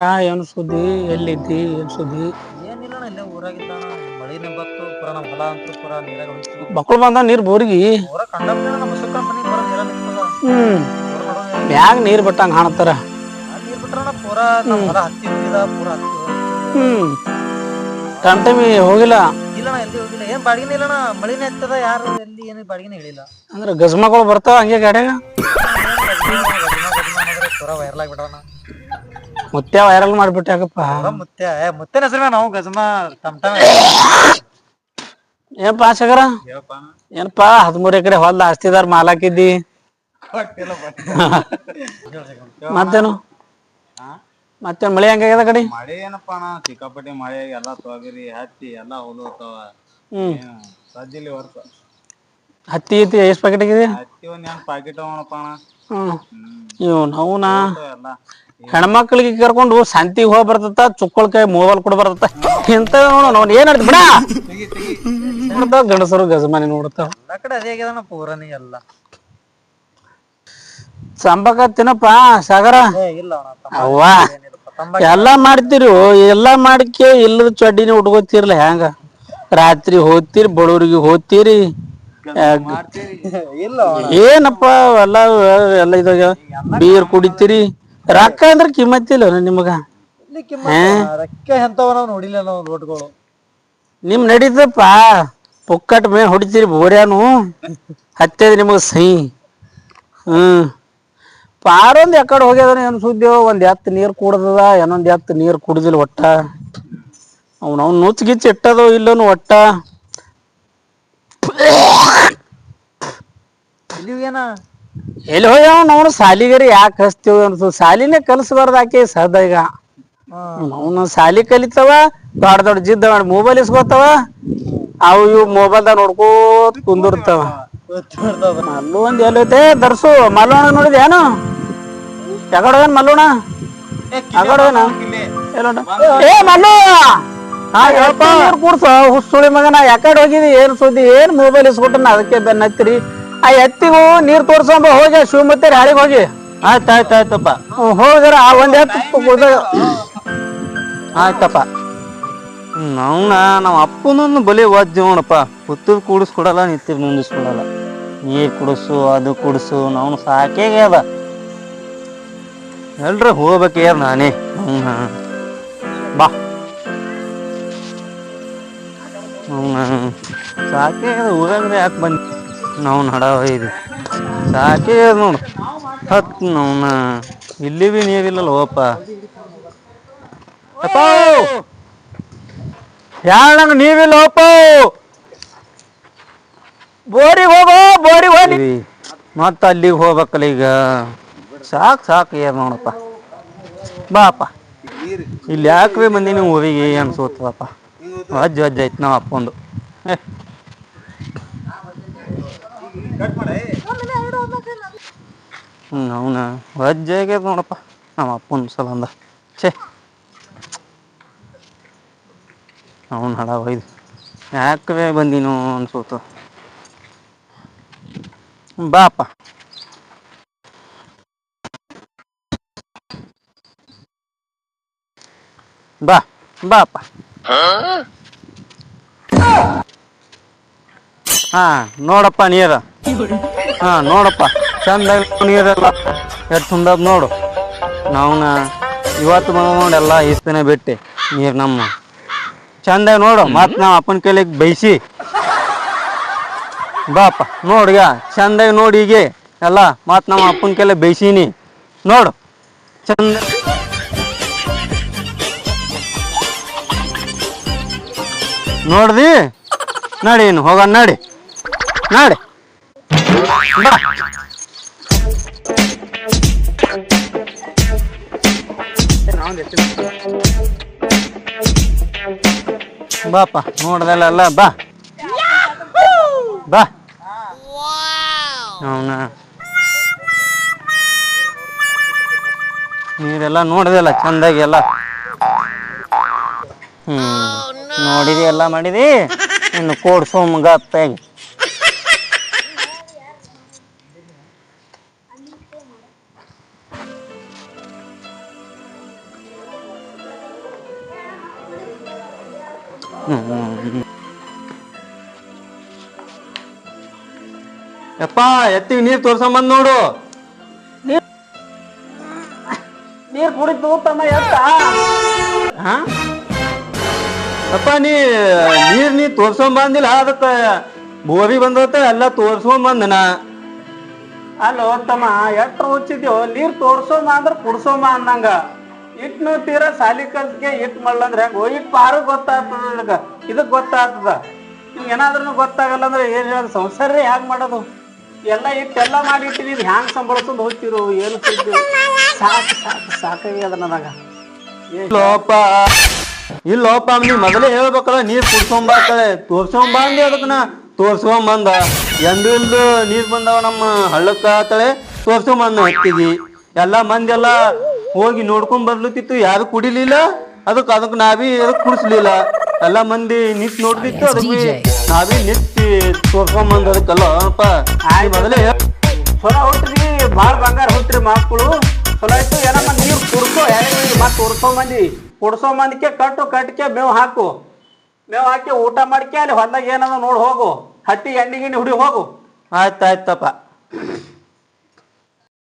ಏನು ಸುದ್ದಿ ಎಲ್ಲಿದ್ದಿ ಏನ್ ಸುದ್ದಿ ಏನಿಲ್ಲಣ್ಣ ಇಲ್ಲೇ ಊರಾಗಿದ್ದಣ್ಣ ಮಳಿನ ಬತ್ತು ಪುರಾ ನಮ್ ಹೊಲ ಅಂತೂ ಪುರಾ ನೀರಾಗ ಹೋಯ್ತು. ಬಕ್ಕುಳ ಬಂದ ನೀರ್ ಬೋರಿಗೆ ಊರ ಕಂಡಾಬಿಟ್ಟೆ ನಮ್ಮ ಹೊಸಕಲ್ ಮನಿ ಬರ ನೀರ ನಿಂತದ. ಮ್ಯಾಗ ನೀರ್ ಬಿಟ್ಟಂಗ ಕಾಣತ್ತಾರ. ನೀರ್ ಬಿಟ್ರಣ್ಣ ಪೂರಾ ನಮ್ ಹೊಲ ಹತ್ತಿ ಹೋಗಿದ ಪೂರಾ ಹತ್ತಿ ಹೋಯ್ತು. ಟೈಮ್ ಟೈಮ್ ಹೋಗಿಲ್ಲ. ಇಲ್ಲಣ್ಣ ಎಲ್ಲಿ ಹೋಗಿಲ್ಲ ಏನ್ ಬಾಡಿನ ಇಲ್ಲಣ್ಣ ಮಳಿನೆ ಹತ್ತದ ಯಾರು ಎಲ್ಲಿ ಏನು ಬಾಡಿಗೆನೆ ಹೇಳಿಲ್ಲ. ಅಂದ್ರೆ ಗಜ್ಮಗಳು ಬರ್ತಾವ ಹಂಗೆ ಗಾಡ್ಯಾಗ. ಗಜ್ಮಾ ಪೂರಾ ವೈರಲ್ ಆಗಿಬಿಟ್ಟವಣ್ಣ. ಮುತ್ಯ ವೈರಲ್ ಮಾಡ್ಬಿಟ್ಟ ಯಾಕಪ್ಪಾ. ಮುತ್ಯನ ಹೆಸರು ನಾವು ಗಜಮಾ ಟಮ್ ಟಮ. ಏನಪ್ಪಾ ಸಾಗರ ಏನಪ್ಪಾ 13 ಎಕರೆ ಹೊಲ್ದ ಆಸ್ತಿದಾರ ಮಾಲಾಕಿದ್ದಿ. ಮತ್ತೇನು ಮತ್ತೆ ಮಳೆ ಹೆಂಗಾಗ್ಯದ ಕಡೆ. ಮಳೆ ಏನಪ್ಪಾ ಸಿಕ್ಕಾಪಟ್ಟಿ ಮಳೆ ಎಲ್ಲಾ ತೊಗರಿ ಹತ್ತಿ ಎಲ್ಲಾ ಹೋಲೋತಾವ. ಸಜ್ಜಿಲಿ ಈ ವರ್ಷ ಹತ್ತಿ ಎಷ್ಟು ಪ್ಯಾಕೆಟ್ ಆಗಿದೆ. ಹತ್ತಿ ಒಂದ್ ಎಂಟ್ ಪಾಕೆಟ್ ಅವನಪ್ಪ ಅಣ್ಣ. ಹೆಣ್ಮಕ್ಳಿಗೆ ಕರ್ಕೊಂಡು ಸಂತಿಗೆ ಹೋಗಿ ಬರ್ತತ್ತ ಚುಕ್ಕಳ್ಕಾಯಿ ಮೊಬೈಲ್ ಕೂಡ ಬರ್ತತ್ತ ಇಂತ ನೋಡ ಏನ್ ಬಿಡ. ಗಂಡಸರು ಗಜಮಾನಿ ನೋಡ್ತಾವ ಎಲ್ಲಾ ಕಡೆ ಅದೇ ಆಗ್ಯದಣ್ಣ ಪೂರಾನಿ ಎಲ್ಲ. ಸಂಬಕ ತಿನ್ನಪ್ಪಾ ಸಾಗರ ಇಲ್ಲ ಅವ್ವ ಎಲ್ಲಾ ಮಾಡ್ತಿರು ಎಲ್ಲಾ ಮಾಡ್ಕೆ ಇಲ್ಲದ ಚಡ್ಡಿನ ಉಟ್ಕೋತಿರ್ಲ ಹೆಂಗ. ರಾತ್ರಿ ಹೋದ್ತಿರಿ ಬಡವರಿಗೆ ಹೋದ್ತಿರಿ. ಏನಪ್ಪಾ ಎಲ್ಲ ಎಲ್ಲ ಇದಾಗ ಬೀರ್ ಕುಡಿತೀರಿ ರೊಕ್ಕ ಅಂದ್ರೆ ಕಿಮ್ಮತ್ತ ಇಲ್ಲ ನಿಮಗ. ರೊಕ್ಕ ಎಂತವ ನಾವ್ ನೋಡಿಲ್ಲ ನಾವು ನೋಟ್ಗಳು. ನಿಮ್ ನಡೀತಪ್ಪಾ ಪುಕ್ಕಟ್ ಮೇ ಹೊಡಿತೀರಿ ಬೋರ್ಯಾನು. ಹತ್ತದ ನಿಮಗ್ ಸಹಿ ಪಾರೊಂದ್ ಎಕಡೆ ಹೋಗ್ಯದ್ರ ಏನ್ ಸುದ್ದಿ ಒಂದ್ ಎತ್ ನೀರ್ ಕುಡ್ದದ ಏನೊಂದ್ ಎತ್ ನೀರ್ ಕುಡುದಿಲ್ಲ ಒಟ್ಟ. ಅವನೌನ್ ನುಚ್ಗಿಚ್ಚ ಇಟ್ಟದೋ ಇಲ್ಲನು ಒಟ್ಟ. ಇಲ್ಲಿವೇನ ಎಲ್ಲಿ ಹೋಗ್ಯವ ಅವನು ಸಾಲಿಗರಿ ಯಾಕೆ ಹಚ್ತೀವಿ ಅನ್ಸ ಸಾಲಿನೇ ಕಲ್ಸ್ಬಾರ್ದ ಆಕಿ ಸದ ಈಗ. ಅವನು ಸಾಲಿ ಕಲಿತಾವ ದೊಡ್ಡ ದೊಡ್ಡ ಜಿದ್ದ ಮೊಬೈಲ್ ಇಸ್ಗೋತಾವ. ಅವು ಇವು ಮೊಬೈಲ್ದಾಗ ನೋಡ್ಕೋತ ಕುಂದಿರ್ತಾವ. ಮಲ್ಲು ಒಂದ್ ಎಲ್ಲೈತೆ ದರ್ಸು ಮಲ್ಲು ನೋಡಿದ ಏನು. ಯಕಡೆ ಹೋಗ್ಯಾನ ಮಲ್ಲುಣ್ಣ. ನೀರ್ ಕುಡ್ಸೋ ಹುಸುಳಿ ಮಗನ ಯಾಕಡೆ ಹೋಗಿದಿ ಏನ್ ಸುದ್ದಿ ಏನ್ ಮೊಬೈಲ್ ಇಸ್ಕೊಟ್ಟನ ಅದಕ್ಕೆ ಬೆನ್ನ ಹತ್ತಿರಿ. ಆ ಎತ್ತಿಗೂ ನೀರ್ ತೋರ್ಸಂಬ ಹೋಗಿ ಶಿವ ಮತ್ತೆ ಹಾಳಿಗ್ ಹೋಗಿ. ಆಯ್ತಾಯ್ತಾಯ್ತಪ್ಪ ಹೋಗರ ಆ ಒಂದ್ ಆಯ್ತಪ್ಪ. ನವ್ನ ನಾವ್ ಅಪ್ಪನೊಂದು ಬಲಿ ವಜ್ಜಿ ನೋಡಪ್ಪಾ ಹುತ್ತದ ಕೂಡಿಸ್ಕೊಡಲ್ಲ ನಿತ್ತಿದ ನಿಂದಿಸ್ಕೊಡಲ್ಲ. ನೀರ್ ಕುಡ್ಸು ಅದು ಕುಡ್ಸು ನವ್ನ ಸಾಕಾಗ್ಯದ. ಎಲ್ರ ಹೋಗ್ಬೇಕ ನಾನೇ ಬಾ. ಸಾಕಾಗ್ಯದ ಊರಂಗ್ರೆ ಯಾಕೆ ಬಂದ ನವ್ನ ಹಡ ಇದು ಸಾಕಾಗ್ಯದ ನೋಡು. ಹತ್ ನವ್ನ ಇಲ್ಲಿ ಬಿ ನೀರಿಲ್ಲಲ್ಲ ಹೋಪ. ಯಾಣಂಗ ನೀರಿಲ್ಲೋಪೋ. ಬೋರಿಗೆ ಹೋಗೋ ಬೋರಿಗೆ ಹೋಗಿ ಮತ್ತ ಅಲ್ಲಿಗೆ ಹೋಗ್ಬೇಕಲ್ಲ ಈಗ. ಸಾಕ್ ಆಗ್ಯದ ನೋಡಪ್ಪ ಬಾಪ. ಇಲ್ಲಿ ಯಾಕ್ರೆ ಬಂದಿನಿ ಊರಿಗೆ ಅನ್ಸೋತದಪ್ಪ ವಜ್ಜ್ ವಜ್ಜ ಐತ್ ನಾವ್ ಅಪ್ಪಂದು. ನವ್ನ ವಜ್ಜ ಆಗ್ಯದ ನೋಡಪ್ಪ ನಮ್ಮ ಅಪ್ಪಂದು ಸಲಂದ ಛೆ. ನವ್ನ ಹಡ ಒಯ್ದು ಯಾಕ್ರೆ ಬಂದಿನೋ ಅನ್ಸೋತದ. ಬಾಪ. ಬಾ ಬಾಪ. ಹಾ ನೋಡಪ್ಪ ನೀರ ಹಾ ನೋಡಪ್ಪ ಚಂದ ನೀರೆಲ್ಲ ಎಷ್ಟ ತುಂಡದ್ ನೋಡು. ನವ್ನ ಇವತ್ತು ನೋಡ ಎಲ್ಲ ಇಷ್ಟತನ ಬಿಟ್ಟೆ ನೀರ್ ನಮ್ಮ. ಚಂದಾಗ ನೋಡು ಮತ್ ನಾವ್ ಅಪ್ಪನ ಕೈಲಿಗ್ ಬೈಸಿ. ಬಾಪ ನೋಡ್ಗ ಚಂದಾಗಿ ನೋಡಿ ಈಗೆ ಎಲ್ಲ ಮತ್ ನಮ್ಮ ಅಪ್ಪನ ಕೈಲೆ ಬೇಯ್ಸೀನಿ ನೋಡು ಚಂದ. ನೋಡ್ದಿ ನಡಿ ಹೋಗಣ ನಡಿ ನಡಿ ಬಾ. ಬಾಪ ನೋಡ್ದಲ್ಲ ಬಾ ಬಾ. ಅವನ ನೀರೆಲ್ಲಾ ನೋಡ್ದಲ್ಲ ಚಂದಾಗಿ ಎಲ್ಲ. ನೋಡಿದಿ ಎಲ್ಲಾ ಮಾಡಿದಿ ಇನ್ನು ಕೋಡ್ಸೋಮ ಗಪ್ಪಾಗಿ. ಯಪ್ಪ ಎತ್ತಿಗೆ ನೀರ್ ತೋರ್ಸಂಬಂದ್ ನೋಡು. ನೀರ್ ಕುಡಿತು ತಮ್ಮ ಎತ್ತ. ಹಾ ಅಪ್ಪ ನೀ ತೋರ್ಸಂಬಂದಿಲ್ಲ, ಅದಕ್ಕ ಬೋರಿ ಬಂದತ್ತ ಎಲ್ಲ ತೋರ್ಸ್ಕೊಂಬಂದನ. ಅಲ್ಲೋ ತಮ್ಮ ಎಟ್ರ ಹುಚ್ಚಿದ್ಯೋ, ನೀರ್ ತೋರ್ಸೋಮ ಅಂದ್ರ ಕುಡ್ಸೋಮ ಅಂದಂಗ. ಇಟ್ನು ತೀರ ಸಾಲಿ ಕಲ್ಸ್ಗೆ ಇಟ್ ಮಾಡ್ಲಂದ್ರ ಹೆಂಗೋ, ಇಟ್ ಪಾರು ಗೊತ್ತಾಗ್ತದ, ಇದಕ್ ಗೊತ್ತಾಗ್ತದ. ನಿಮ್ಗೆ ಏನಾದ್ರೂ ಗೊತ್ತಾಗಲ್ಲ ಅಂದ್ರೆ ಏನ್ ಹೇಳೋದು, ಸಂಸಾರ ಹ್ಯಾಂಗ್ ಮಾಡೋದು? ಎಲ್ಲ ಇಟ್ಟೆಲ್ಲ ಮಾಡಿಟ್ಟಿವಿ, ಹ್ಯಾಂಗ್ ಸಂಬಳಸ್ಕೊಂಡು ಹೋಗ್ತಿರು, ಏನು ಸುದ್ದಿ? ಸಾಕು ಸಾಕು ಸಾಕಾಗ್ಯದ ನನಗ. ಇಲ್ಲೋಪ ನೀ ಮೊದಲೇ ಹೇಳ್ಬೇಕಲ್ಲ, ನೀರ್ ಕುಡ್ಸೊಂಬಾಕಳೆ ತೋರ್ಸೊಂಬ ಅಂದಿ. ಅದಕ್ಕನ ತೋರ್ಸ್ಕೊಂಬಂದ. ಎಂದೂ ಇಲ್ದು ನೀರ್ ಬಂದವ ನಮ್ಮ ಹಳ್ಳಕ್ಕ ಆತಳೆ, ತೋರ್ಸ್ಕೊಂಬಂದ ಹತ್ತಿಗಿ. ಎಲ್ಲಾ ಮಂದಿ ಎಲ್ಲ ಹೋಗಿ ನೋಡ್ಕೊಂಡ್ ಬರ್ಲತಿತ್ತು, ಯಾರು ಕುಡಿಲಿಲ್ಲ. ಅದಕ್ ನಾವಿ ಅದಕ್ ಕುಡಿಸ್ಲಿಲ್ಲ. ಎಲ್ಲಾ ಮಂದಿ ನಿಂತ್ ನೋಡ್ತಿತ್ತು, ಅದಕ್ಕೆ ನಾವಿ ನಿಂತಿ ತೋರ್ಸ್ಕೊಂಬಂದ. ಅದಕ್ಕಲ್ಲ ಅಪ್ಪ ಮೊದಲೇ ಚಲೋ ಹುಟ್ಟ್ರಿ, ಭಾಳ ಬಂಗಾರ ಹುಟ್ಟ್ರಿ ಮಕ್ಕಳು. ಚಲೋ ಆಯ್ತು. ಏನಮ್ಮ ನೀರು ಕುಡ್ಸೋ, ಮತ್ತೆ ತೋರ್ಸ್ಕೊಂಬಂದಿ. ಕುಡ್ಸೋಂಬಂದಿಕೆ ಕಟ್ಟಿಗೆ ಮೇವು ಹಾಕು. ಮೇವು ಹಾಕಿ ಊಟ ಮಾಡ್ಕೆ ಅಲ್ಲಿ ಹೊಲ್ದಾಗ ಏನದ ನೋಡಿ ಹೋಗು. ಹತ್ತಿ ಎಣ್ಣೆ ಗಿಣ್ಣಿ ಹುಡಿ ಹೋಗು. ಆಯ್ತಾಯ್ತಪ್ಪ.